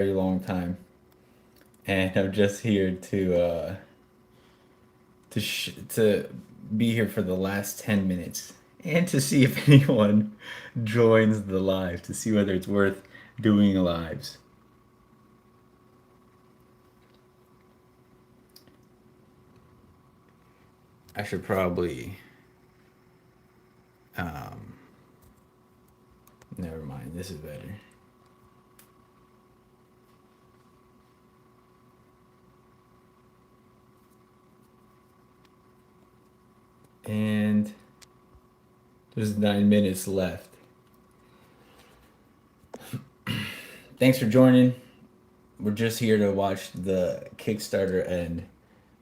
very long time, and I'm just here to be here for the last 10 minutes and to see if anyone joins the live to see whether it's worth doing lives. I should probably um, never mind. This is better. And there's 9 minutes left. Thanks for joining. We're just here to watch the Kickstarter end.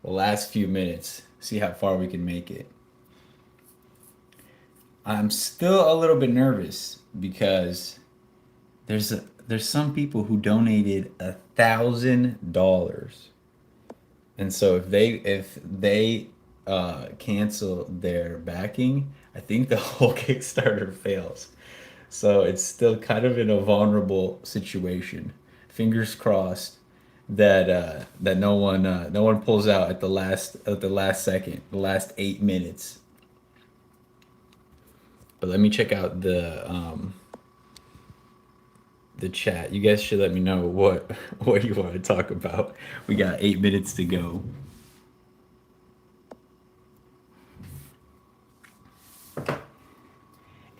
The last few minutes, see how far we can make it. I'm still a little bit nervous because there's some people who donated $1,000, and so if they cancel their backing, I think the whole Kickstarter fails. So it's still kind of in a vulnerable situation. Fingers crossed that no one pulls out at the last second, the last 8 minutes. But let me check out the chat. You guys should let me know what what you want to talk about. We got 8 minutes to go.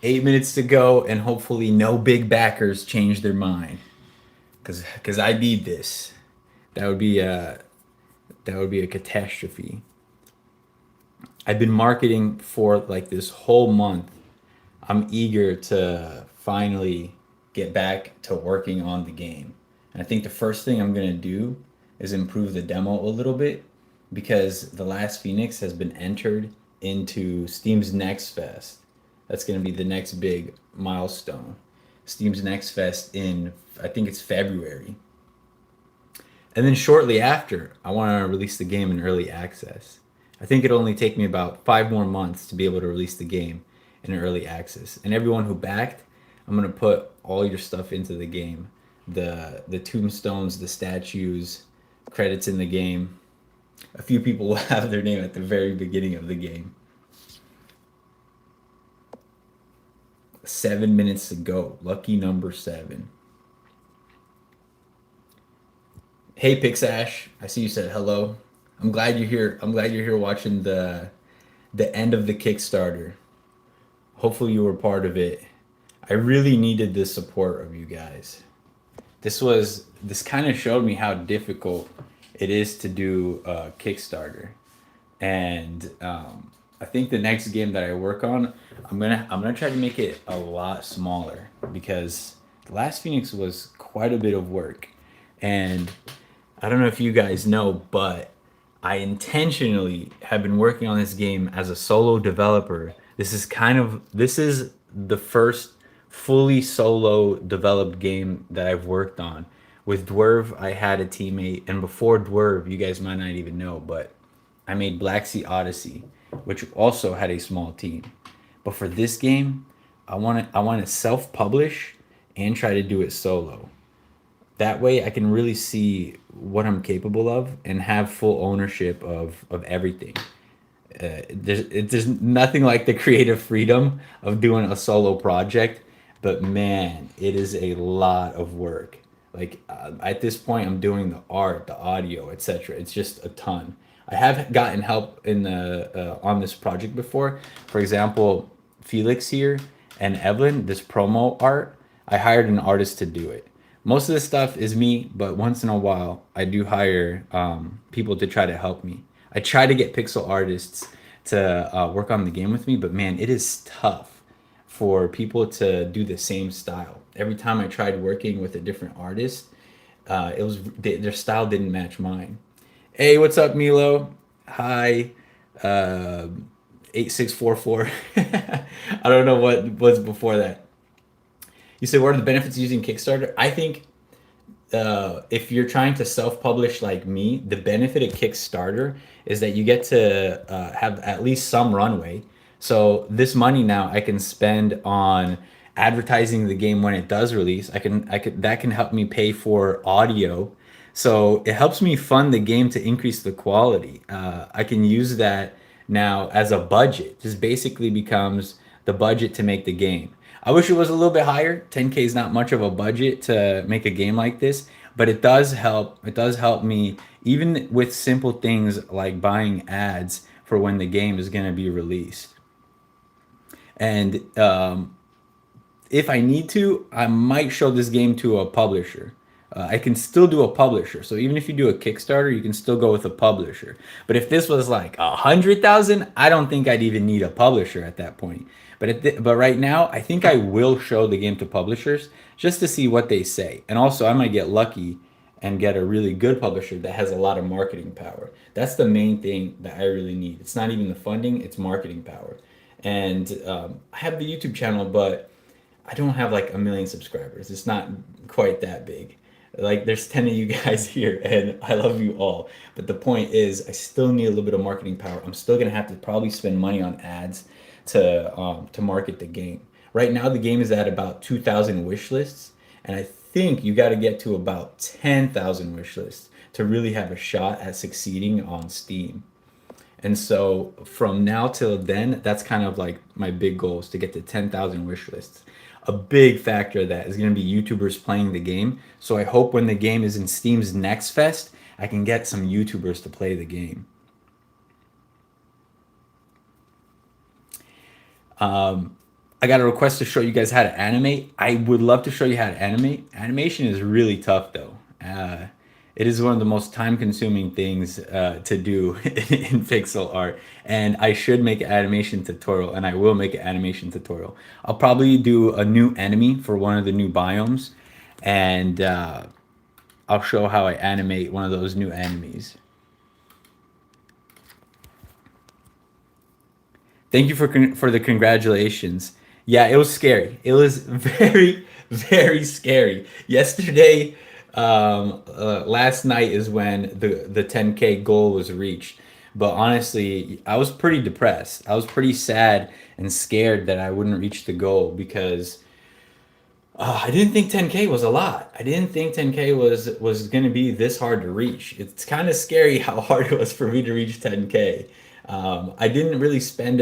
8 minutes to go, and hopefully no big backers change their mind. Cause I need this. That would be a that would be a catastrophe. I've been marketing for like this whole month. I'm eager to finally get back to working on the game. And I think the first thing I'm gonna do is improve the demo a little bit because The Last Phoenix has been entered into Steam's Next Fest. That's gonna be the next big milestone. Steam's Next Fest in I think it's February. And then shortly after, I want to release the game in early access. I think it'll only take me about 5 more months to be able to release the game in early access. And everyone who backed, I'm gonna put all your stuff into the game. The tombstones, the statues, credits in the game. A few people will have their name at the very beginning of the game. 7 minutes to go. Lucky number 7. Hey Pixash, I see you said hello. I'm glad you're here. I'm glad you're here watching the end of the Kickstarter. Hopefully you were part of it. I really needed the support of you guys. This kind of showed me how difficult it is to do a Kickstarter, and I think the next game that I work on, I'm gonna try to make it a lot smaller because The Last Phoenix was quite a bit of work, and I don't know if you guys know, but I intentionally have been working on this game as a solo developer. This is the first fully solo developed game that I've worked on. With Dwerve, I had a teammate, and before Dwerve, you guys might not even know, but I made Black Sea Odyssey, which also had a small team. But for this game, I want to self-publish and try to do it solo. That way I can really see what I'm capable of and have full ownership of everything. There's nothing like the creative freedom of doing a solo project, but man, it is a lot of work. Like at this point, I'm doing the art, the audio, etc. It's just a ton. I have gotten help in the on this project before. For example, Felix here and Evelyn, this promo art, I hired an artist to do it. Most of this stuff is me, but once in a while, I do hire people to try to help me. I try to get pixel artists to work on the game with me, but man, it is tough for people to do the same style. Every time I tried working with a different artist, their style didn't match mine. Hey, what's up, Milo? Hi, uh, 8644. I don't know what was before that. You said, what are the benefits of using Kickstarter? I think if you're trying to self-publish like me, the benefit of Kickstarter is that you get to have at least some runway. So this money now I can spend on advertising the game when it does release. I could that can help me pay for audio. So it helps me fund the game to increase the quality. I can use that now as a budget. Just basically becomes the budget to make the game. I wish it was a little bit higher. 10K is not much of a budget to make a game like this, but it does help. It does help me even with simple things like buying ads for when the game is going to be released. And if I need to, I might show this game to a publisher. I can still do a publisher. So even if you do a Kickstarter, you can still go with a publisher. But if this was like 100,000, I don't think I'd even need a publisher at that point. But right now, I think I will show the game to publishers just to see what they say. And also, I might get lucky and get a really good publisher that has a lot of marketing power. That's the main thing that I really need. It's not even the funding; it's marketing power. And I have the YouTube channel, but I don't have like a million subscribers. It's not quite that big. Like there's 10 of you guys here and I love you all. But the point is I still need a little bit of marketing power. I'm still gonna have to probably spend money on ads to market the game. Right now the game is at about 2,000 wish lists, and I think you got to get to about 10,000 wish lists to really have a shot at succeeding on Steam. And so from now till then, that's kind of like my big goal is to get to 10,000 wish lists. A big factor of that is going to be YouTubers playing the game. So I hope when the game is in Steam's Next Fest, I can get some YouTubers to play the game. I got a request to show you guys how to animate. I would love to show you how to animate. Animation is really tough though. It is one of the most time-consuming things to do in pixel art, and I should make an animation tutorial, and I will make an animation tutorial. I'll probably do a new enemy for one of the new biomes, and I'll show how I animate one of those new enemies. Thank you for the congratulations. Yeah, it was scary. It was very very scary. Yesterday, last night is when the 10K goal was reached. But honestly, I was pretty depressed. I was pretty sad and scared that I wouldn't reach the goal because I didn't think 10K was a lot. I didn't think 10K was going to be this hard to reach. It's kind of scary how hard it was for me to reach 10K. I didn't really spend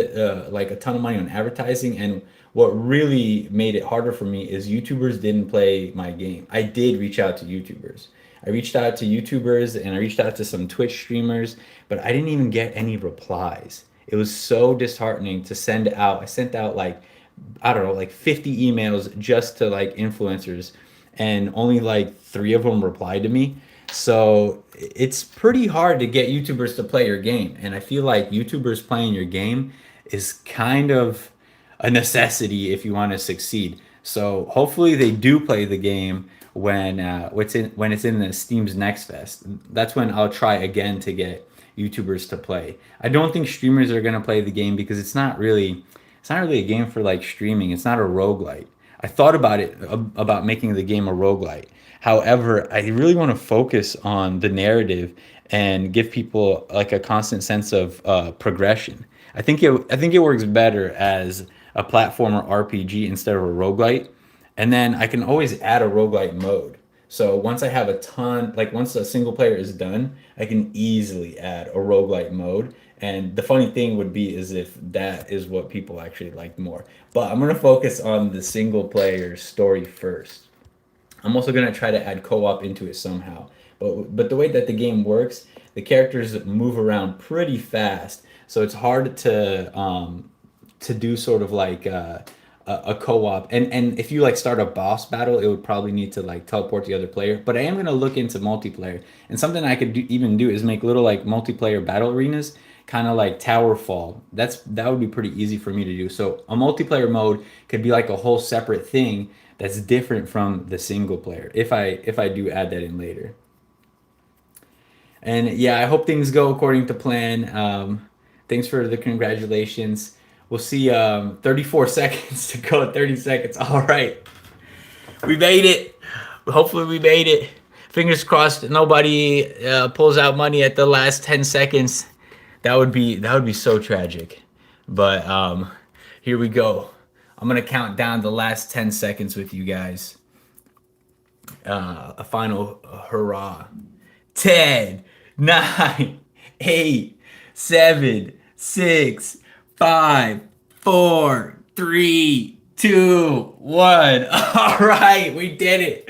like a ton of money on advertising, and what really made it harder for me is YouTubers didn't play my game. I did reach out to YouTubers. I reached out to YouTubers and I reached out to some Twitch streamers, but I didn't even get any replies. It was so disheartening to send out. I sent out like I don't know, like 50 emails just to like influencers, and only like three of them replied to me. So it's pretty hard to get YouTubers to play your game. And I feel like YouTubers playing your game is kind of a necessity if you want to succeed. So hopefully they do play the game when it's in the Steam's Next Fest. That's when I'll try again to get YouTubers to play. I don't think streamers are gonna play the game because it's not really a game for like streaming. It's not a roguelite. I thought about it about making the game a roguelite. However, I really want to focus on the narrative and give people like a constant sense of progression. I think it works better as a platformer RPG instead of a roguelite. And then I can always add a roguelite mode. So once I have a ton, like once a single player is done, I can easily add a roguelite mode. And the funny thing would be is if that is what people actually like more. But I'm gonna focus on the single player story first. I'm also gonna try to add co-op into it somehow. But the way that the game works, the characters move around pretty fast, so it's hard to do sort of like a co-op. And if you like start a boss battle, it would probably need to like teleport the other player. But I am gonna look into multiplayer, and something I could even do is make little like multiplayer battle arenas, kind of like Tower Fall. That would be pretty easy for me to do. So a multiplayer mode could be like a whole separate thing that's different from the single player if I do add that in later. And yeah, I hope things go according to plan. Thanks for the congratulations. We'll see. 34 seconds to go. 30 seconds. All right, we made it. Hopefully, we made it. Fingers crossed. Nobody pulls out money at the last 10 seconds. That would be so tragic. But here we go. I'm gonna count down the last 10 seconds with you guys. A final hurrah. 10, 9, 8, 7, 6, 5, 4, 3, 2, 1. All right, we did it.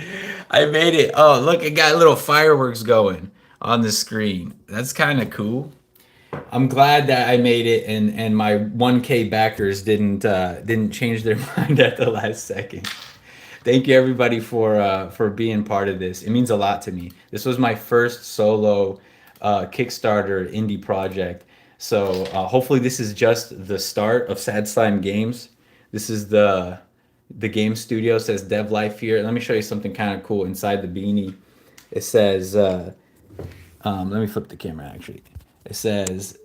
I made it. Oh, look, it got little fireworks going on the screen. That's kind of cool. I'm glad that I made it, and my 1K backers didn't change their mind at the last second. Thank you everybody for being part of this. It means a lot to me. This was my first solo Kickstarter indie project. So hopefully this is just the start of Sad Slime Games. This is the game studio. It says Dev Life here. Let me show you something kind of cool inside the beanie. It says let me flip the camera actually. It says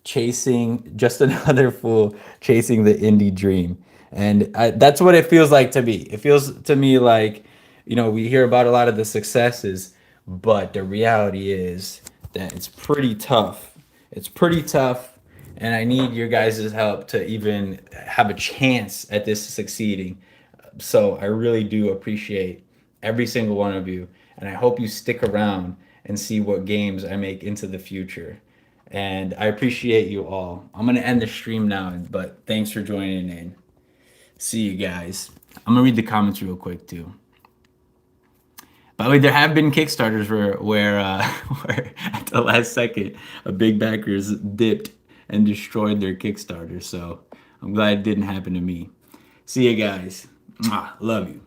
chasing just another fool chasing the indie dream, and that's what it feels like to me. It feels to me like, we hear about a lot of the successes, but the reality is that it's pretty tough, and I need your guys' help to even have a chance at this succeeding. So I really do appreciate every single one of you, and I hope you stick around and see what games I make into the future. And I appreciate you all. I'm gonna end the stream now, but thanks for joining in. See you guys. I'm gonna read the comments real quick too. By the way, there have been Kickstarters where at the last second, a big backers dipped and destroyed their Kickstarter. So I'm glad it didn't happen to me. See you guys. Mwah. Love you.